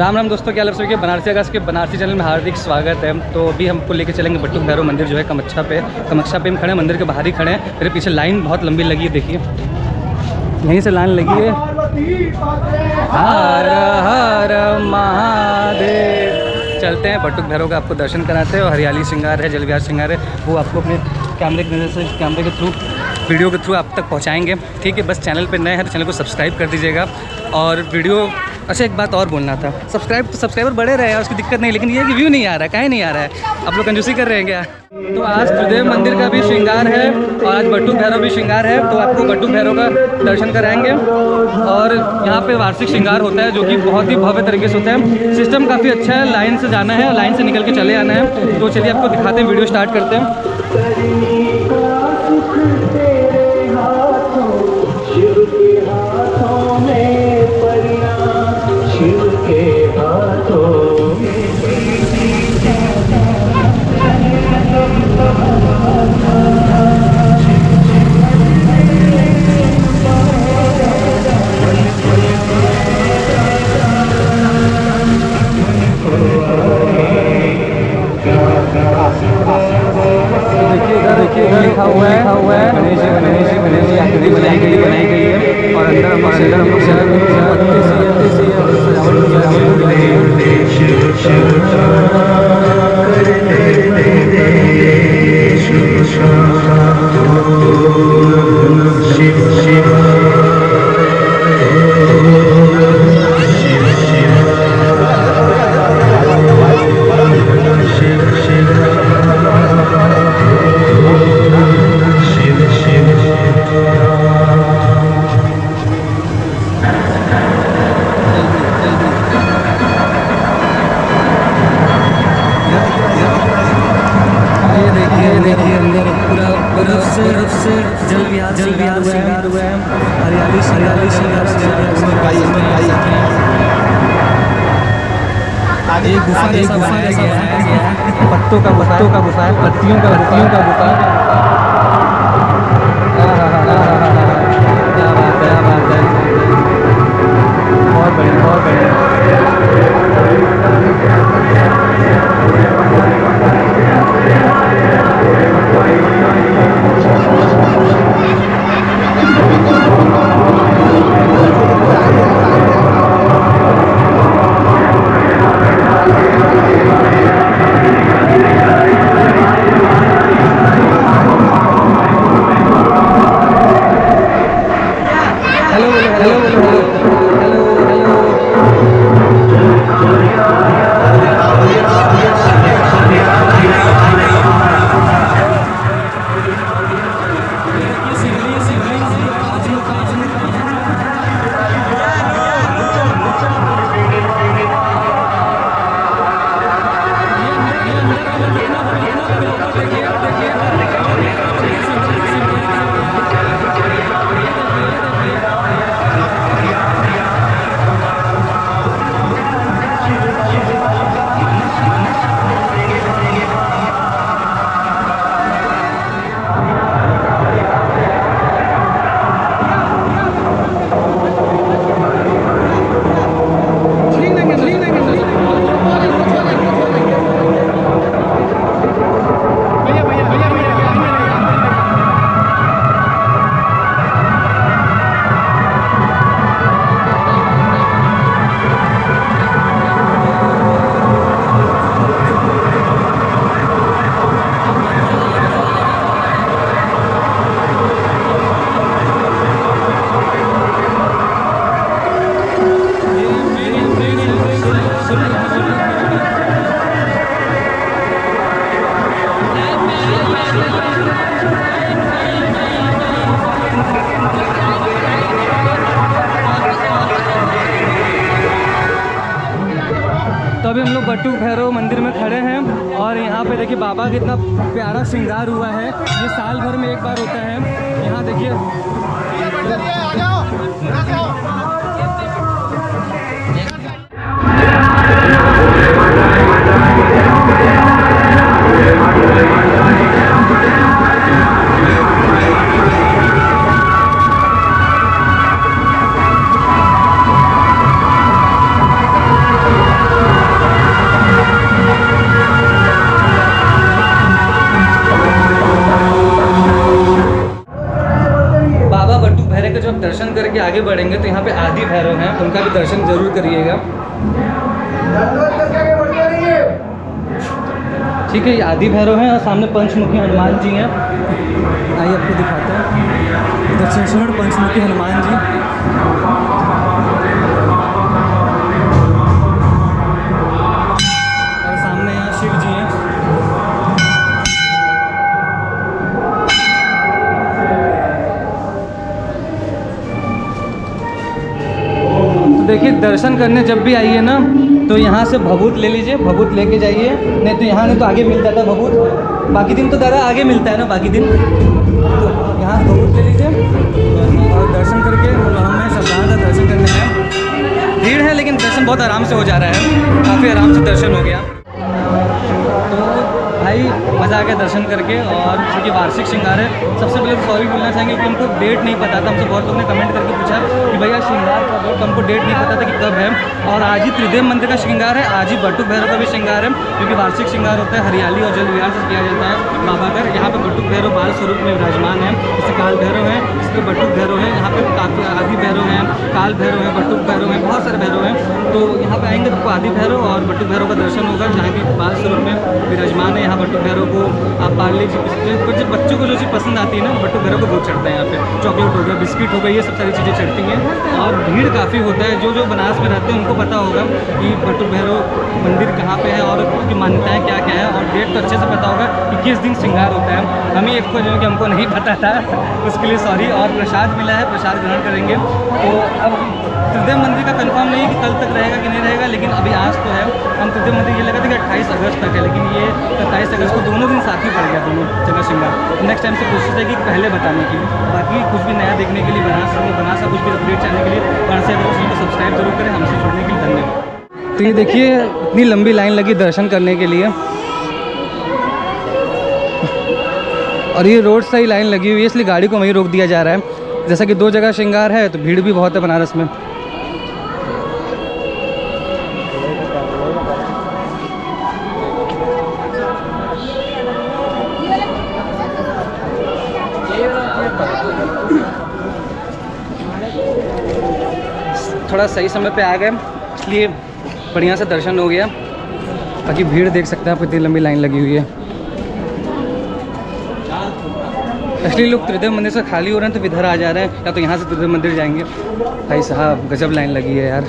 राम राम दोस्तों, क्या लफ्ज़ के बनारसी अगस्त के बनारसी चैनल में हार्दिक स्वागत है। तो अभी हमको लेके चलेंगे बट्टू भैरव मंदिर जो है कामाख्या पे हम खड़े हैं, मंदिर के बाहर ही खड़े हैं। मेरे पीछे लाइन बहुत लंबी लगी है, देखिए यहीं से लाइन लगी है। हर हर महादेव। चलते हैं बट्टू भैरव का, आपको दर्शन कराते हैं। और हरियाली श्रृंगार है, जल विहार श्रृंगार है, वो आपको अपने कैमरे की नज़र से, कैमरे के थ्रू, वीडियो के थ्रू आप तक पहुंचाएंगे। ठीक है, बस चैनल पे नए हैं तो चैनल को सब्सक्राइब कर दीजिएगा। और वीडियो, अच्छा एक बात और बोलना था, सब्सक्राइबर बढ़े रहे हैं, उसकी दिक्कत नहीं, लेकिन ये कि व्यू नहीं आ रहा है, काहे नहीं आ रहा है? आप लोग कंजूसी कर रहे हैं क्या? तो आज त्रिदेव मंदिर का भी श्रृंगार है और आज बट्टू भैरव भी श्रृंगार है, तो आपको बट्टू भैरव का दर्शन कराएंगे। और यहाँ पे वार्षिक श्रृंगार होता है जो कि बहुत ही भव्य तरीके से होता है। सिस्टम काफ़ी अच्छा है, लाइन से जाना है, लाइन से निकल के चले आना है। तो चलिए आपको दिखाते हैं, वीडियो स्टार्ट करते हैं। देखिए लिखा हुआ है गणेश जी आकृति बनाई गई है। और अंदर जल विहार श्रृंगार हुआ है, हरियाली श्रृंगार एक गुफा है, पत्तों का गुफा है, पत्तियों का गुफा है। क्या बात है, बहुत बढ़िया। तो अभी हम लोग बट्टू भैरव मंदिर में खड़े हैं और यहाँ पे देखिए बाबा का इतना प्यारा श्रृंगार हुआ है। ये साल भर में एक बार होता है। यहाँ देखिए करिएगा। ठीक है, ये आदि भैरव हैं और सामने पंचमुखी हनुमान जी हैं। आइए आपको दिखाते हैं दक्षिणेश्वर पंचमुखी हनुमान जी। और सामने यहाँ शिव जी हैं। तो देखिए, दर्शन करने जब भी आइए ना तो यहाँ से भभूत ले लीजिए, भभूत लेके जाइए, नहीं तो यहाँ नहीं तो आगे मिल जाता है भभूत। बाकी दिन तो दादा आगे मिलता है ना, बाकी दिन तो यहाँ से भभूत ले लीजिए और दर्शन करके हमें श्रद्धालु का दर्शन करने में भीड़ है, लेकिन दर्शन बहुत आराम से हो जा रहा है, काफ़ी आराम से दर्शन हो गया। तो भाई मज़ा आ गया दर्शन करके। और क्योंकि वार्षिक श्रृंगार है, सबसे पहले तो सॉरी बोलना चाहेंगे कि हमको डेट नहीं पता था। हमसे बहुत लोगों ने कमेंट करके पूछा कि भैया श्रृंगार कब है, तो हमको डेट नहीं पता था कि कब है। और आज ही त्रिदेव मंदिर का श्रृंगार है, आज ही बटुक भैरव का भी श्रृंगार है, क्योंकि वार्षिक श्रृंगार होता है हरियाली और जल विहार से किया जाता है बाबा का। यहाँ पे बटुक भैरव बाल स्वरूप में विराजमान है, जैसे काल भैरव है, इसके बटुक भैरव है, यहाँ पे काफ़ी आदि भैरव हैं, काल भैरव है, बटुक भैरव है, बहुत सारे भैरव हैं। तो यहाँ पे आएंगे तो आपको आदि भैरव और बटुक भैरव का दर्शन होगा, जहाँ की बाल स्वरूप में विराजमान है। यहाँ बटुक भैरव को आप पार्ले जी, जब बच्चों को जो चीज़ पसंद आती है ना, बटुक भैरव को बहुत चढ़ता है। यहाँ पे चॉकलेट हो गया, बिस्किट हो गया, ये सब सारी चीज़ें चढ़ती हैं। और भीड़ काफ़ी होता है। जो बनारस में रहते हैं उनको पता होगा कि बटुक भैरव मंदिर कहाँ पे है और उसकी मान्यताएँ क्या क्या है, और डेट तो अच्छे से पता होगा कि किस दिन श्रृंगार होता है। हमें एक जो कि हमको नहीं पता था, उसके लिए सॉरी। और प्रसाद मिला है, प्रसाद ग्रहण करेंगे। तो अब त्रिदेव मंदिर का कंफर्म नहीं है कि कल तक रहेगा कि नहीं रहेगा, लेकिन अभी आज तो है। हम त्रिदेव मंदिर ये लगा था कि 28 अगस्त तक है, लेकिन ये 27 अगस्त को दोनों दिन साथ ही पड़ गया, दोनों जगह श्रृंगार। नेक्स्ट टाइम से कोशिश है कि पहले बताने की। बाकी कुछ भी नया देखने के लिए बनारस का कुछ भी अपडेट चाहने के लिए बनारस से चैनल को सब्सक्राइब जरूर करें। हमसे जुड़ने के लिए धन्यवाद। तो ये देखिए, इतनी लंबी लाइन लगी दर्शन करने के लिए, और ये रोड से ही लाइन लगी हुई है, इसलिए गाड़ी को वहीं रोक दिया जा रहा है। जैसा कि 2 जगह श्रृंगार है तो भीड़ भी बहुत है बनारस में। थोड़ा सही समय पे आ गए, इसलिए बढ़िया से दर्शन हो गया। बाकी भीड़ देख सकते हैं आप, इतनी लंबी लाइन लगी हुई है। एक्चुअली लोग त्रिदेव मंदिर से खाली हो रहे हैं तो इधर आ जा रहे हैं, या तो यहाँ से त्रिदेव मंदिर जाएंगे। भाई साहब गजब लाइन लगी है यार।